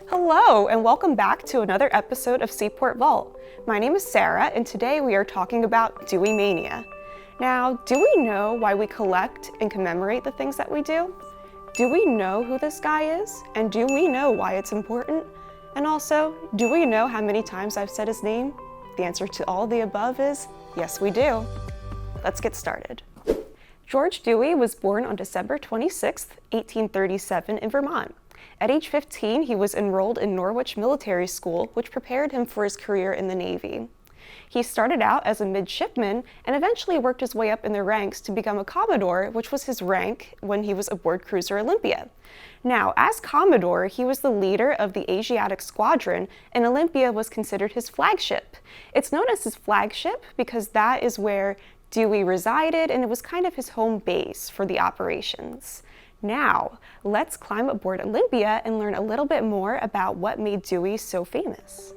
Hello, and welcome back to another episode of Seaport Vault. My name is Sarah, and today we are talking about Dewey Mania. Now, do we know why we collect and commemorate the things that we do? Do we know who this guy is? And do we know why it's important? And also, do we know how many times I've said his name? The answer to all the above is yes, we do. Let's get started. George Dewey was born on December 26, 1837 in Vermont. At age 15, he was enrolled in Norwich Military School, which prepared him for his career in the Navy. He started out as a midshipman and eventually worked his way up in the ranks to become a Commodore, which was his rank when he was aboard cruiser Olympia. Now, as Commodore, he was the leader of the Asiatic Squadron, and Olympia was considered his flagship. It's known as his flagship because that is where Dewey resided, and it was kind of his home base for the operations. Now, let's climb aboard Olympia and learn a little bit more about what made Dewey so famous.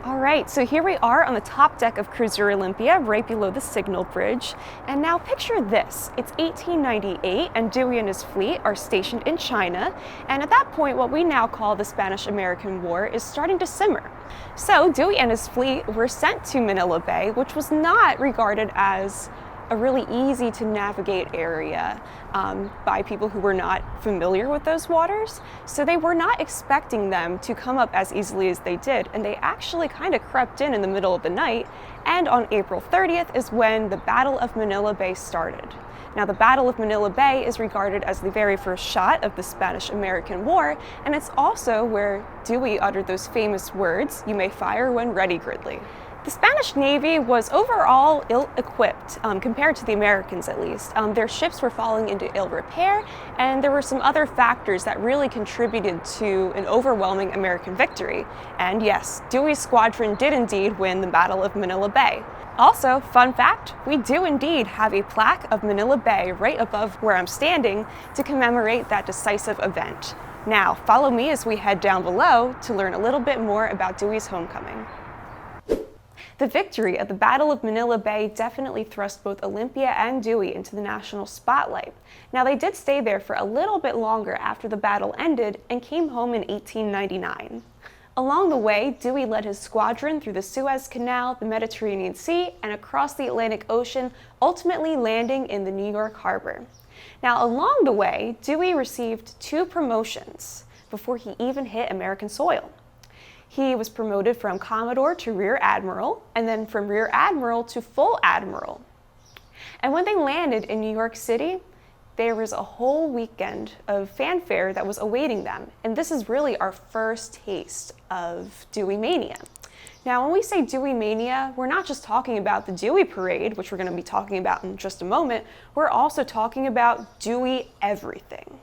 Alright, so here we are on the top deck of Cruiser Olympia, right below the signal bridge. And now picture this, it's 1898 and Dewey and his fleet are stationed in China. And at that point, what we now call the Spanish-American War is starting to simmer. So Dewey and his fleet were sent to Manila Bay, which was not regarded as a really easy to navigate area by people who were not familiar with those waters. So they were not expecting them to come up as easily as they did, and they actually kind of crept in the middle of the night. And on April 30th is when the Battle of Manila Bay started. Now, the Battle of Manila Bay is regarded as the very first shot of the Spanish-American War, and it's also where Dewey uttered those famous words, "You may fire when ready, Gridley." The Spanish Navy was overall ill-equipped, compared to the Americans at least. Their ships were falling into ill repair, and there were some other factors that really contributed to an overwhelming American victory. And yes, Dewey's squadron did indeed win the Battle of Manila Bay. Also, fun fact, we do indeed have a plaque of Manila Bay right above where I'm standing to commemorate that decisive event. Now, follow me as we head down below to learn a little bit more about Dewey's homecoming. The victory at the Battle of Manila Bay definitely thrust both Olympia and Dewey into the national spotlight. Now, they did stay there for a little bit longer after the battle ended and came home in 1899. Along the way, Dewey led his squadron through the Suez Canal, the Mediterranean Sea, and across the Atlantic Ocean, ultimately landing in the New York harbor. Now, along the way, Dewey received 2 promotions before he even hit American soil. He was promoted from Commodore to Rear Admiral, and then from Rear Admiral to Full Admiral. And when they landed in New York City, there was a whole weekend of fanfare that was awaiting them. And this is really our first taste of Dewey Mania. Now, when we say Dewey Mania, we're not just talking about the Dewey Parade, which we're going to be talking about in just a moment. We're also talking about Dewey everything.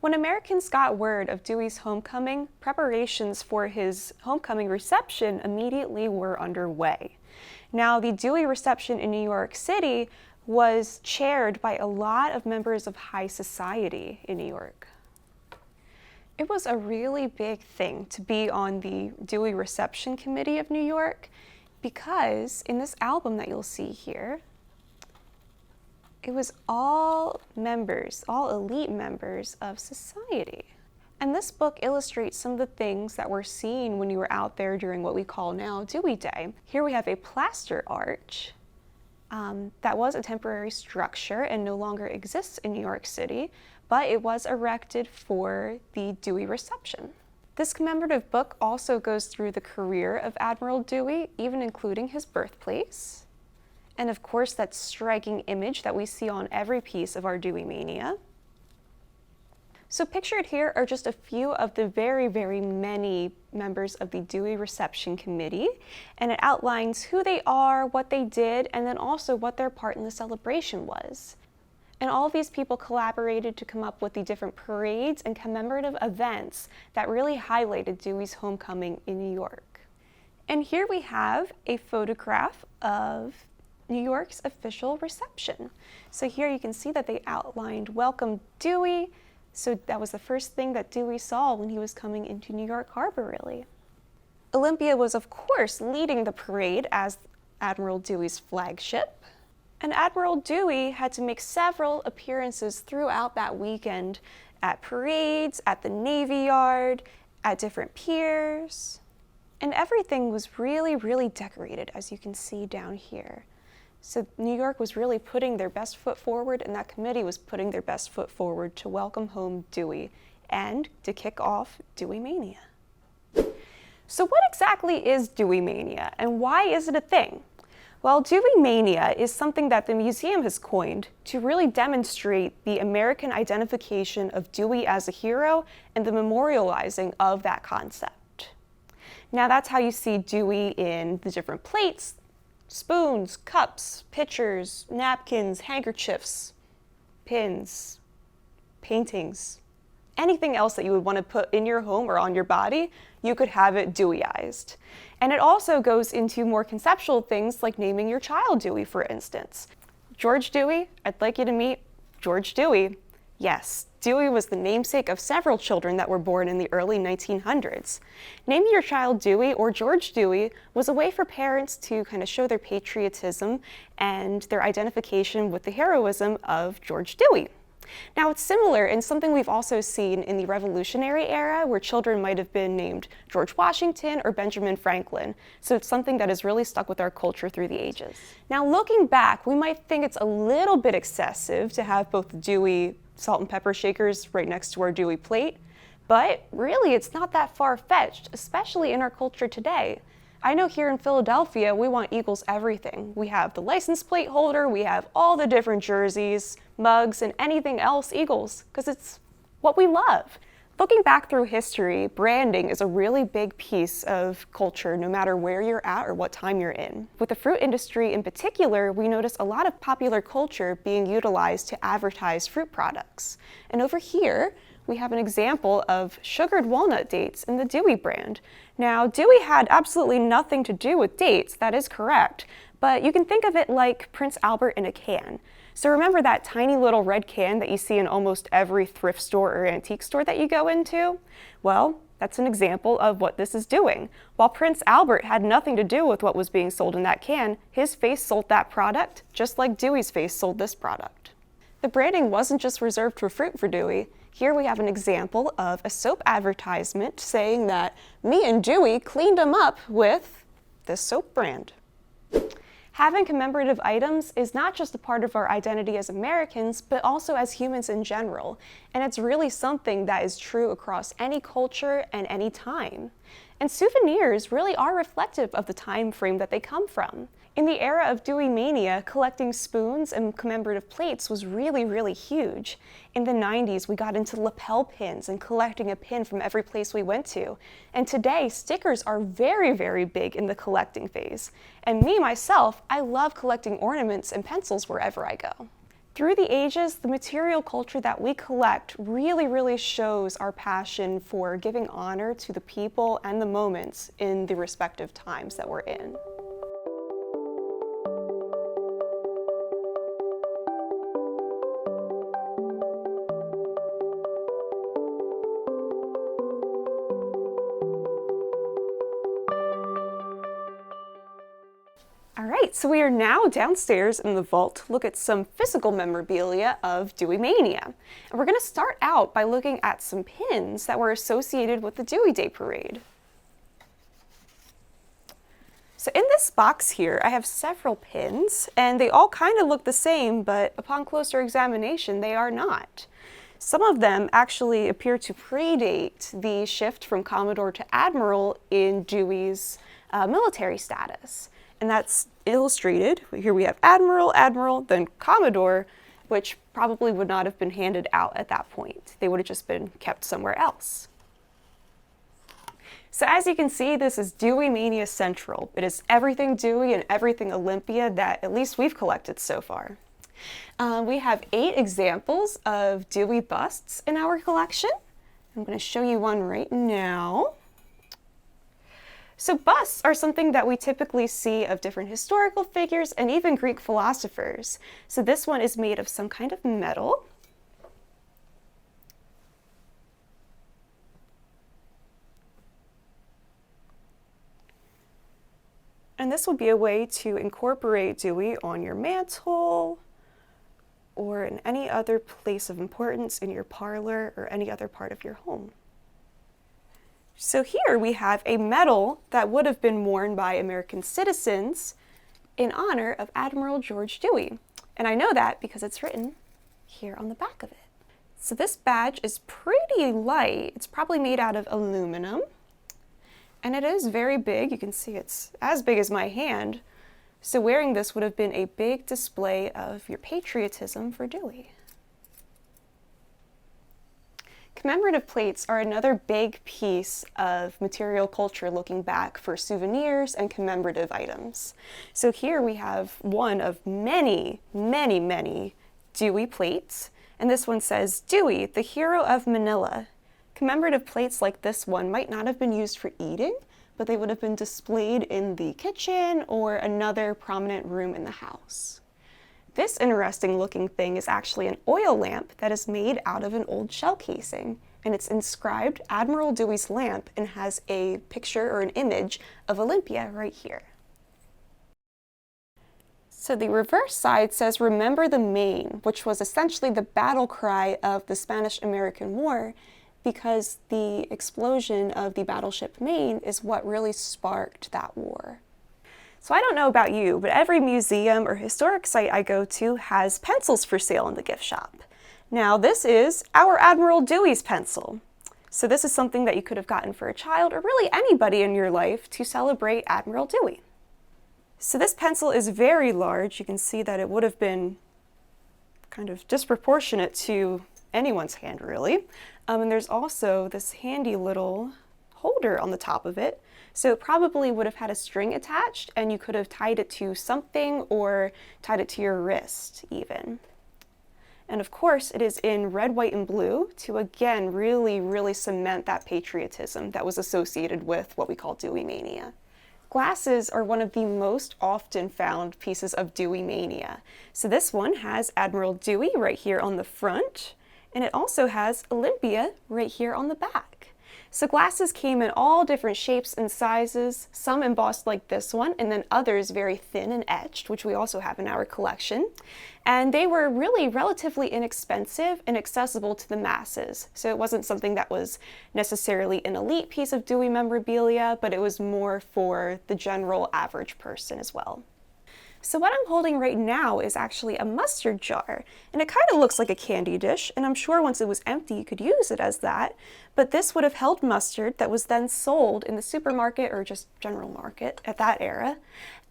When Americans got word of Dewey's homecoming, preparations for his homecoming reception immediately were underway. Now, the Dewey reception in New York City was chaired by a lot of members of high society in New York. It was a really big thing to be on the Dewey Reception Committee of New York because in this album that you'll see here, it was all members, all elite members of society. And this book illustrates some of the things that were seen when you were out there during what we call now Dewey Day. Here we have a plaster arch that was a temporary structure and no longer exists in New York City, but it was erected for the Dewey reception. This commemorative book also goes through the career of Admiral Dewey, even including his birthplace. And of course, that striking image that we see on every piece of our Dewey Mania. So pictured here are just a few of the very, very many members of the Dewey Reception Committee, and it outlines who they are, what they did, and then also what their part in the celebration was. And all of these people collaborated to come up with the different parades and commemorative events that really highlighted Dewey's homecoming in New York. And here we have a photograph of New York's official reception. So here you can see that they outlined "Welcome Dewey." So that was the first thing that Dewey saw when he was coming into New York Harbor, really. Olympia was, of course, leading the parade as Admiral Dewey's flagship. And Admiral Dewey had to make several appearances throughout that weekend at parades, at the Navy Yard, at different piers. And everything was really, really decorated, as you can see down here. So New York was really putting their best foot forward, and that committee was putting their best foot forward to welcome home Dewey and to kick off Dewey Mania. So what exactly is Dewey Mania, and why is it a thing? Well, Dewey Mania is something that the museum has coined to really demonstrate the American identification of Dewey as a hero and the memorializing of that concept. Now that's how you see Dewey in the different plates, spoons, cups, pitchers, napkins, handkerchiefs, pins, paintings, anything else that you would want to put in your home or on your body, you could have it Deweyized. And it also goes into more conceptual things like naming your child Dewey, for instance. George Dewey, I'd like you to meet George Dewey. Yes, Dewey was the namesake of several children that were born in the early 1900s. Naming your child Dewey or George Dewey was a way for parents to kind of show their patriotism and their identification with the heroism of George Dewey. Now, it's similar in something we've also seen in the Revolutionary era, where children might have been named George Washington or Benjamin Franklin. So it's something that has really stuck with our culture through the ages. Now, looking back, we might think it's a little bit excessive to have both the Dewey salt and pepper shakers right next to our Dewey plate, but really it's not that far-fetched, especially in our culture today. I know here in Philadelphia, we want Eagles everything. We have the license plate holder, we have all the different jerseys, mugs, and anything else Eagles, because it's what we love. Looking back through history, branding is a really big piece of culture, no matter where you're at or what time you're in. With the fruit industry in particular, we notice a lot of popular culture being utilized to advertise fruit products. And over here, we have an example of sugared walnut dates in the Dewey brand. Now, Dewey had absolutely nothing to do with dates, that is correct, but you can think of it like Prince Albert in a can. So remember that tiny little red can that you see in almost every thrift store or antique store that you go into? Well, that's an example of what this is doing. While Prince Albert had nothing to do with what was being sold in that can, his face sold that product, just like Dewey's face sold this product. The branding wasn't just reserved for fruit for Dewey. Here we have an example of a soap advertisement saying that me and Dewey cleaned him up with this soap brand. Having commemorative items is not just a part of our identity as Americans, but also as humans in general. And it's really something that is true across any culture and any time. And souvenirs really are reflective of the time frame that they come from. In the era of Dewey Mania, collecting spoons and commemorative plates was really, really huge. In the 90s, we got into lapel pins and collecting a pin from every place we went to. And today, stickers are very, very big in the collecting phase. And me, myself, I love collecting ornaments and pencils wherever I go. Through the ages, the material culture that we collect really, really shows our passion for giving honor to the people and the moments in the respective times that we're in. So we are now downstairs in the vault to look at some physical memorabilia of Dewey Mania. And we're going to start out by looking at some pins that were associated with the Dewey Day Parade. So in this box here, I have several pins, and they all kind of look the same, but upon closer examination, they are not. Some of them actually appear to predate the shift from Commodore to Admiral in Dewey's military status. And that's illustrated. Here we have Admiral, Admiral, then Commodore, which probably would not have been handed out at that point. They would have just been kept somewhere else. So as you can see, this is Dewey Mania Central. It is everything Dewey and everything Olympia that at least we've collected so far. We have 8 examples of Dewey busts in our collection. I'm going to show you one right now. So busts are something that we typically see of different historical figures and even Greek philosophers. So this one is made of some kind of metal. And this would be a way to incorporate Dewey on your mantle or in any other place of importance in your parlor or any other part of your home. So here we have a medal that would have been worn by American citizens in honor of Admiral George Dewey. And I know that because it's written here on the back of it. So this badge is pretty light. It's probably made out of aluminum. And it is very big. You can see it's as big as my hand. So wearing this would have been a big display of your patriotism for Dewey. Commemorative plates are another big piece of material culture looking back for souvenirs and commemorative items. So here we have one of many, many, many Dewey plates. And this one says, Dewey, the hero of Manila. Commemorative plates like this one might not have been used for eating, but they would have been displayed in the kitchen or another prominent room in the house. This interesting looking thing is actually an oil lamp that is made out of an old shell casing, and it's inscribed Admiral Dewey's lamp and has a picture or an image of Olympia right here. So the reverse side says, remember the Maine, which was essentially the battle cry of the Spanish-American War, because the explosion of the battleship Maine is what really sparked that war. So I don't know about you, but every museum or historic site I go to has pencils for sale in the gift shop. Now this is our Admiral Dewey's pencil. So this is something that you could have gotten for a child or really anybody in your life to celebrate Admiral Dewey. So this pencil is very large. You can see that it would have been kind of disproportionate to anyone's hand really. And there's also this handy little holder on the top of it. So it probably would have had a string attached and you could have tied it to something or tied it to your wrist even. And of course it is in red, white, and blue to again really, really cement that patriotism that was associated with what we call Dewey Mania. Glasses are one of the most often found pieces of Dewey Mania. So this one has Admiral Dewey right here on the front. And it also has Olympia right here on the back. So glasses came in all different shapes and sizes, some embossed like this one, and then others very thin and etched, which we also have in our collection. And they were really relatively inexpensive and accessible to the masses. So it wasn't something that was necessarily an elite piece of Dewey memorabilia, but it was more for the general average person as well. So what I'm holding right now is actually a mustard jar, and it kind of looks like a candy dish, and I'm sure once it was empty you could use it as that, but this would have held mustard that was then sold in the supermarket or just general market at that era.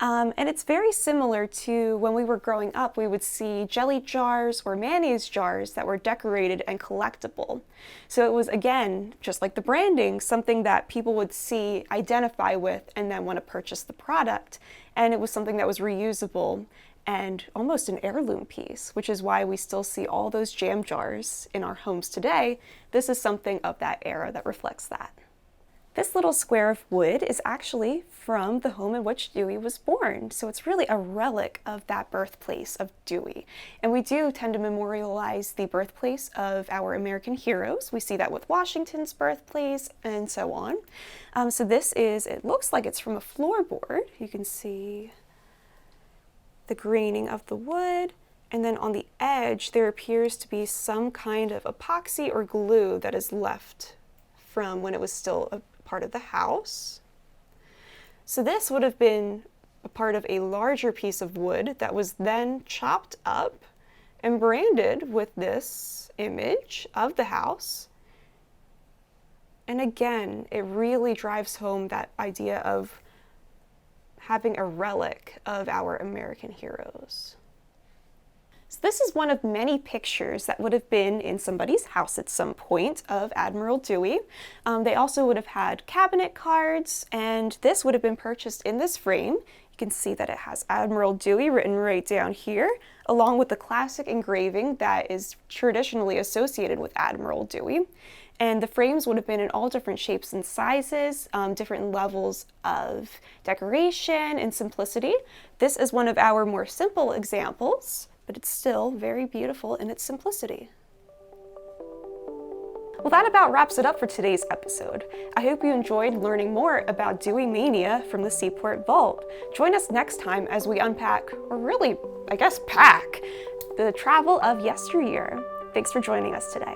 And it's very similar to when we were growing up, we would see jelly jars or mayonnaise jars that were decorated and collectible. So it was, again, just like the branding, something that people would see, identify with, and then want to purchase the product. And it was something that was reusable and almost an heirloom piece, which is why we still see all those jam jars in our homes today. This is something of that era that reflects that. This little square of wood is actually from the home in which Dewey was born. So it's really a relic of that birthplace of Dewey. And we do tend to memorialize the birthplace of our American heroes. We see that with Washington's birthplace and so on. So this is, it looks like it's from a floorboard. You can see the graining of the wood. And then on the edge, there appears to be some kind of epoxy or glue that is left from when it was still a part of the house. So this would have been a part of a larger piece of wood that was then chopped up and branded with this image of the house. And again, it really drives home that idea of having a relic of our American heroes. So this is one of many pictures that would have been in somebody's house at some point of Admiral Dewey. They also would have had cabinet cards, and this would have been purchased in this frame. You can see that it has Admiral Dewey written right down here, along with the classic engraving that is traditionally associated with Admiral Dewey. And the frames would have been in all different shapes and sizes, different levels of decoration and simplicity. This is one of our more simple examples, but it's still very beautiful in its simplicity. Well, that about wraps it up for today's episode. I hope you enjoyed learning more about Dewey Mania from the Seaport Vault. Join us next time as we unpack, or really, I guess, pack, the travel of yesteryear. Thanks for joining us today.